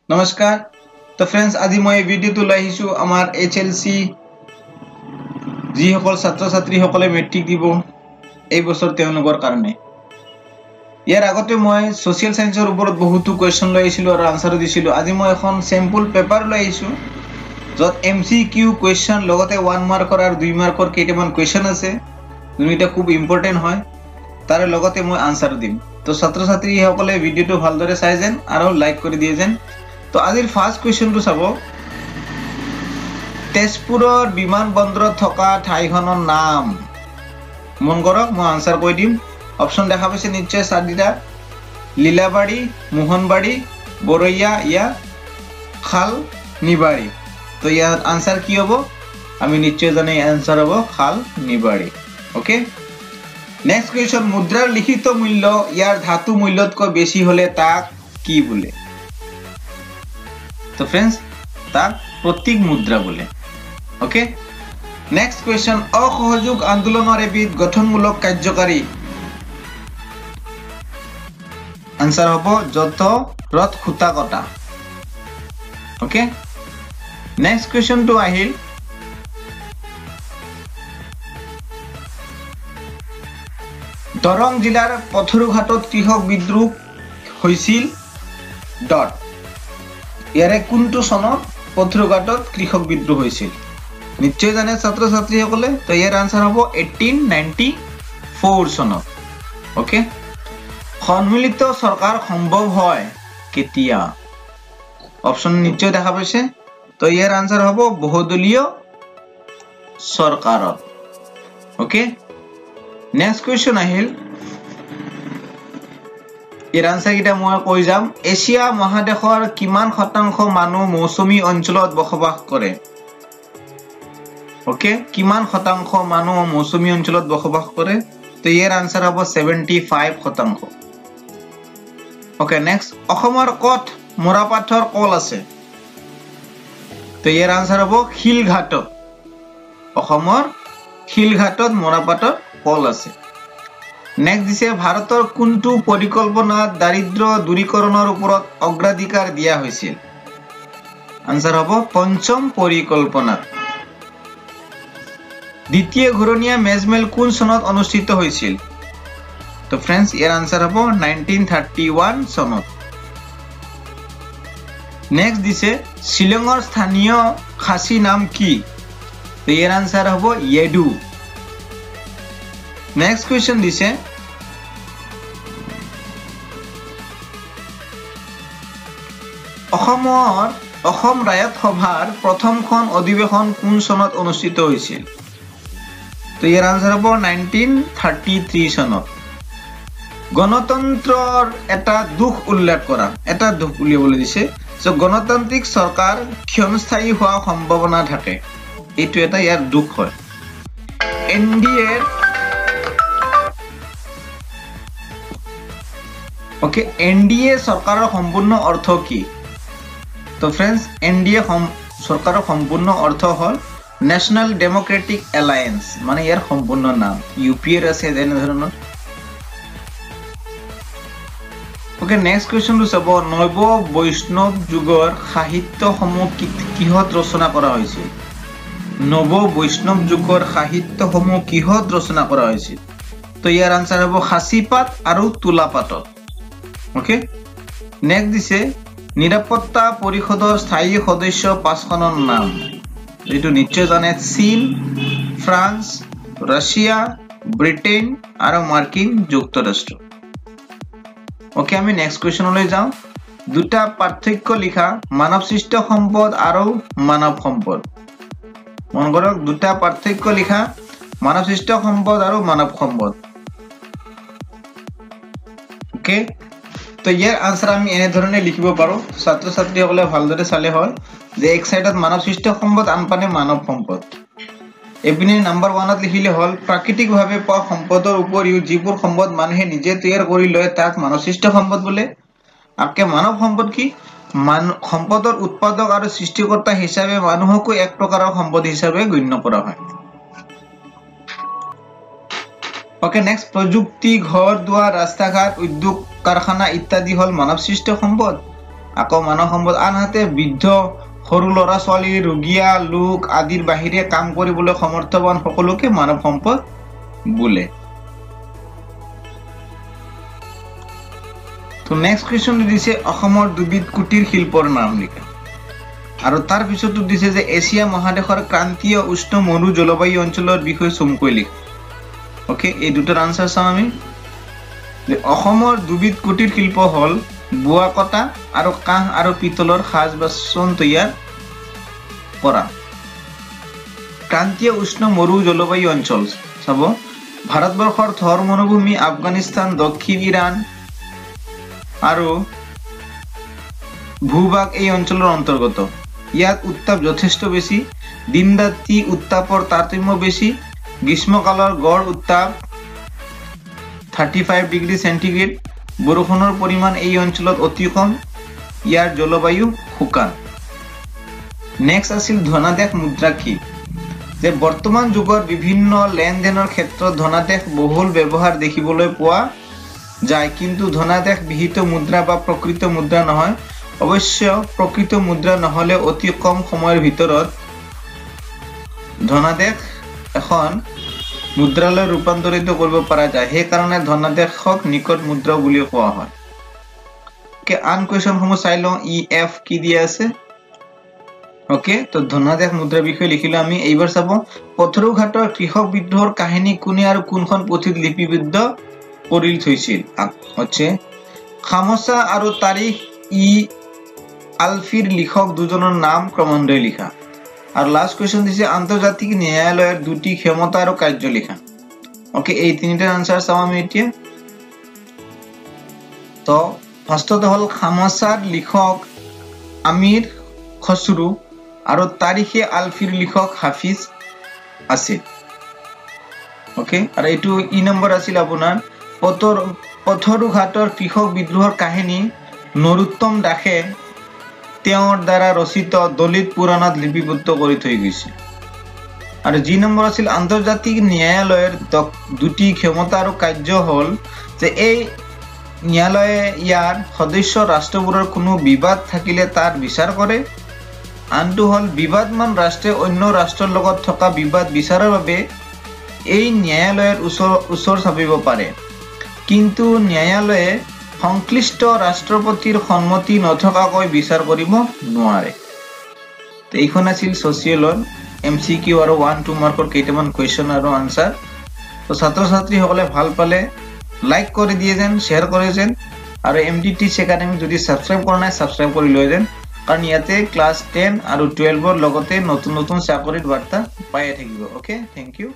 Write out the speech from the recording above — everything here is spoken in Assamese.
নমস্কাৰ তো ফ্ৰেন্ডছ আজি মই এই ভিডিঅ'টো লৈ আহিছো আমাৰ HLC যিসকল ছাত্ৰ ছাত্ৰীসকলে মেট্ৰিক দিব এই বছৰ তেওঁলোকৰ কাৰণে ইয়াৰ আগতে মই সোশ্যাল সায়েন্সৰ ওপৰত বহুতো কোৱেশ্চন লৈ আহিছিলো আৰু আনসাৰ দিছিলো আজি মই এখন স্যাম্পল পেপাৰ লৈ আহিছো যত MCQ কোৱেশ্চন লগতে 1 মাৰ্কৰ আৰু 2 মাৰ্কৰ কেইটামান কোৱেশ্চন আছে যোনটা খুব ইম্পৰ্টেন্ট হয় তাৰে লগতে মই আনসাৰ দিম তো ছাত্ৰ ছাত্ৰীসকলে ভিডিঅ'টো ভালদৰে চাই যেন আৰু লাইক কৰি দিয়ে যেন तो आजिर फार्स्ट क्वेश्चन तो चाबो तेजपुरर विमान बंदरत थका ठाईखনৰ नाम মন কৰক মই আনসাৰ কৈ দিম অপচন দেখা পাইছে নিশ্চয় সাদিটা লীলাবাড়ী মোহনবাড়ী বৰৈয়া ইয়া খাল নিবাড়ী তো ইয়াৰ আনসাৰ কি হ'ব আমি নিশ্চয় জানে আনসাৰ হ'ব খাল নিবাড়ী ওকে নেক্সট क्वेश्चन মুদ্ৰাৰ লিখিত মূল্য ইয়াৰ ধাতু মূল্যতকৈ বেছি হলে তাক কি বোলে तो फ्रेंड्स ताक प्रतीक मुद्रा बोले ओके नेक्स्ट क्वेश्चन असहयोग आंदोलनर एबिध गठनमूलक कार्यकारी आंसर हबो जत रथ खुटा कटा ओके नेक्स्ट क्वेश्चन तो আহিল দৰং জিলাৰ পথৰুঘাটত কৃষক বিদ্ৰোহ হৈছিল ডট ইয়াৰে কোনটো সনত পথৰুঘাটত কৃষক বিদ্ৰোহ হৈছিল নিশ্চয় জানে ছাত্ৰ ছাত্ৰীসকলে তো ইয়াৰ আনসাৰ হ'ব 1894 সনত ওকে সন্মিলিত সৰকাৰ সম্ভৱ হয় কেতিয়া অপচন নিশ্চয় দেখা পাইছে তো ইয়াৰ আনসাৰ হ'ব বহুদলীয় সৰকাৰত ওকে নেক্সট কোৱেশ্চন আহিল এৰ আনসাৰ কিটা মই কৈ যাম এছিয়া মহাদেশৰ কিমান শতাংশ মানুহ মৌসুমী অঞ্চলত বসবাস কৰে ওকে কিমান শতাংশ মানুহ মৌসুমী অঞ্চলত বসবাস কৰে তো ইয়াৰ আনসাৰ হ'ব 75 শতাংশ ওকে নেক্সট অসমৰ কত মৰাপাথৰ কল আছে তো ইয়াৰ আনসাৰ হ'ব শিলঘাটত অসমৰ শিলঘাটত মৰাপাথৰ কল আছে नेक्स्ट दिसे भारतर कुंटू परिकल्पना दारिद्र दूरीकৰণৰ ওপৰত অগ্ৰাধিকাৰ দিয়া হৈছিল आंसर হ'ব পঞ্চম পৰিকল্পনাত দ্বিতীয় ঘূৰণীয়া মেজমেল কোন সনত অনুষ্ঠিত হৈছিল তো फ्रेंड्स ইয়াৰ आंसर হ'ব 1931 সনত नेक्स्ट दिसे শিলঙৰ স্থানীয় খাসী নাম কি তো ইয়াৰ आंसर হ'ব येडू नेक्स्ट क्वेश्चन दिसे অসম ৰায়ত সভাৰ প্ৰথমখন অধিৱেশন কোন সনত অনুষ্ঠিত হৈছিল তো ইয়াৰ আনসাৰ হ'ব 1933 সনত গণতন্ত্ৰৰ এটা দুখ উল্লেখ কৰা এটা দুখ উলিয়াবলৈ দিছে যে গণতান্ত্ৰিক সৰকাৰ ক্ষণস্থায়ী হোৱা সম্ভাৱনা থাকে এইটো এটা ইয়াৰ দুখ হয় এনডিএ ओके एनडीए सरकार सम्पूर्ण अर्थ की तो फ्रेंड्स एनडीए सरकार सम्पूर्ण अर्थ हल नेशनल डेमोक्रेटिक एलायंस माने यार सम्पूर्ण नाम यूपीए আছে যেনে ধৰণৰ ओके नेक्स्ट क्वेश्चन তো চাব নৱ বৈষ্ণৱ যুগৰ সাহিত্য সমূহ কিহত ৰচনা কৰা হৈছিল নৱ বৈষ্ণৱ যুগৰ সাহিত্য সমূহ কিহত ৰচনা কৰা হৈছিল তো ইয়াৰ আনসাৰ হ'ব খাসিপাত আৰু তুলাপাতত ओके नेक्स्ट दिसे निरापत्ता परिषदर स्थायी सदस्य पाँचखনৰ नाम যেটো নিশ্চয় জানে চীন ফ্ৰান্স ৰাছিয়া ব্ৰিটেন আৰু মাৰ্কিন যুক্তৰাষ্ট্ৰ ওকে আমি নেক্সট কোৱেশ্চনলৈ যাও দুটা পাৰ্থক্য লিখা মানৱ সৃষ্ট সম্পদ আৰু মানৱ সম্পদ মন কৰক দুটা পাৰ্থক্য লিখা মানৱ সৃষ্ট সম্পদ আৰু মানৱ সম্পদ ওকে तो यार आंसर আমি এনে ধৰণে লিখিব পাৰো ছাত্ৰ ছাত্ৰীসকলে ভালদৰে চালে হয় যে এক সাইডত মানৱ সৃষ্ট সম্পদ আনপানে মানৱ সম্পদ এপিনে নাম্বাৰ 1 ত লিখিলে হল প্ৰাকৃতিকভাৱে পোৱা সম্পদৰ উপৰিও যিবোৰ সম্পদ মানুহে নিজে তৈয়াৰ কৰি লয় তাক মানৱ সৃষ্ট সম্পদ বোলে আকে মানৱ সম্পদ কি সম্পদৰ উৎপাদক আৰু সৃষ্টিকৰ্তা হিচাপে মানুহকো এক প্ৰকাৰৰ সম্পদ হিচাপে গণ্য কৰা হয় ओके नेक्स्ट प्रযুক্তি घर दुआर रास्ता घाट उद्योग कारखाना इत्यादि हल मानव सृष्ट सम्पद আকৌ মানৱ সম্পদ আনহাতে বৃদ্ধ সৰু ল'ৰা ছোৱালী ৰোগীয়া লোক আদিৰ বাহিৰে কাম কৰিবলৈ সমৰ্থবান সকলোকে মানৱ সম্পদ বোলে তো নেক্সট কোৱেশ্চন দিছে অসমৰ দুবিধ কুটিৰ শিল্পৰ নাম লিখা আৰু তাৰ পিছতো দিছে যে এছিয়া মহাদেশৰ ক্ৰান্তীয় উষ্ণ মৰু জলবায়ু অঞ্চলৰ বিষয়ে চমুকৈ লিখা ওকে এই দুটাৰ আনসাৰ চাম আমি যে অসমৰ দুবিধ কুটিৰ শিল্প হল বোৱা কটা আৰু কাঁহ আৰু পিতলৰ সাজ বাচন তৈয়াৰ কৰা ক্ৰান্তীয় উষ্ণ মৰু জলবায়ু অঞ্চল চাব ভাৰতবৰ্ষৰ থৰ মৰুভূমি আফগানিস্তান দক্ষিণ ইৰাণ আৰু ভূভাগ এই অঞ্চলৰ অন্তৰ্গত ইয়াত উত্তাপ যথেষ্ট বেছি দিন ৰাতি উত্তাপৰ তাৰতম্য বেছি গ্ৰীষ্মকালৰ গড় উত্তাপ 35 ডিগ্ৰী সেন্টিগ্ৰেড বৰষুণৰ পৰিমাণ এই অঞ্চলত অতি কম ইয়াৰ জলবায়ু শুকান নেক্সট আছিল ধনাদেশ মুদ্ৰা কি যে বৰ্তমান যুগৰ বিভিন্ন লেনদেনৰ ক্ষেত্ৰত ধনাদেশ বহুল ব্যৱহাৰ দেখিবলৈ পোৱা যায় কিন্তু ধনাদেশ বিহিত মুদ্ৰা বা প্ৰকৃত মুদ্ৰা নহয় অৱশ্য প্ৰকৃত মুদ্ৰা নহলে অতি কম সময়ৰ ভিতৰত ধনাদেশ এখন মুদ্ৰালৈ ৰূপান্তৰিত কৰিব পৰা যায় সেই কাৰণে ধনাদেশক নিকট মুদ্ৰা বুলি কোৱা হয় কে আন কোৱেশ্চন সমূহ চাই লওঁ ই এফ কি দিয়া আছে ওকে তো ধনাদেশ মুদ্ৰা বিষয়ে লিখিলো আমি এইবাৰ চাব পথৰুঘাটৰ কৃষক বিদ্ৰোহৰ কাহিনী কোনে আৰু কোনখন পুথিত লিপিবদ্ধ কৰি থৈছিল হচ্ছে খামসা আৰু তাৰিখ ই আলফিৰ লিখক দুজনৰ নাম ক্ৰমান্বয়ে লিখা আৰু লাষ্ট কোৱেশ্চন দিছে আন্তৰ্জাতিক ন্যায়ালয়ৰ দুটি ক্ষমতা আৰু কাৰ্য লিখা ওকে এই তিনিটাৰ আনসাৰ চাও আমি এতিয়া তো ফাৰ্ষ্টতে হল খামসাৰ লিখক আমিৰ খসৰু আৰু তাৰিখে আলফিৰ লিখক হাফিজ আছিল ওকে আৰু এইটো ই নম্বৰ আছিল আপোনাৰ পথৰুঘাটৰ কৃষক বিদ্ৰোহৰ কাহিনী নৰোত্তম দাসে তেওঁৰ দ্বাৰা ৰচিত দলিত পুৰাণত লিপিবদ্ধ কৰি থৈ গৈছে আৰু জি নম্বৰ আছিল আন্তৰ্জাতিক ন্যায়ালয়ৰ দুটি ক্ষমতা আৰু কাৰ্য হল যে এই ন্যায়ালয়ে ইয়াৰ সদস্য ৰাষ্ট্ৰবোৰৰ কোনো বিবাদ থাকিলে তাৰ বিচাৰ কৰে আনটো হল বিবাদমান ৰাষ্ট্ৰে অন্য ৰাষ্ট্ৰৰ লগত থকা বিবাদ বিচাৰৰ বাবে এই ন্যায়ালয়ৰ ওচৰ চাপিব পাৰে কিন্তু ন্যায়ালয়ে সংশ্লিষ্ট ৰাষ্ট্ৰপতিৰ সন্মতি নথকাকৈ বিচাৰ কৰিব নোৱাৰে তো এইখন আছিল সোশিয়েলৰ এমসিকিউ আৰু 1-2 মাৰ্কৰ কেইটামান কোৱেশ্চন আৰু আনসাৰ তো ছাত্ৰ ছাত্ৰীসকলে ভাল পালে লাইক কৰি দিয়ে যেন শ্বেয়াৰ কৰে যেন আৰু এমডিটিচ একাডেমি যদি সাবস্ক্ৰাইব কৰা নাই সাবস্ক্ৰাইব কৰি লৈ যেন কাৰণ ইয়াতে ক্লাস 10 আৰু 12 ৰ লগতে নতুন নতুন চাকৰিৰ বাৰ্তা পাই থাকিব ওকে থ্যাংক ইউ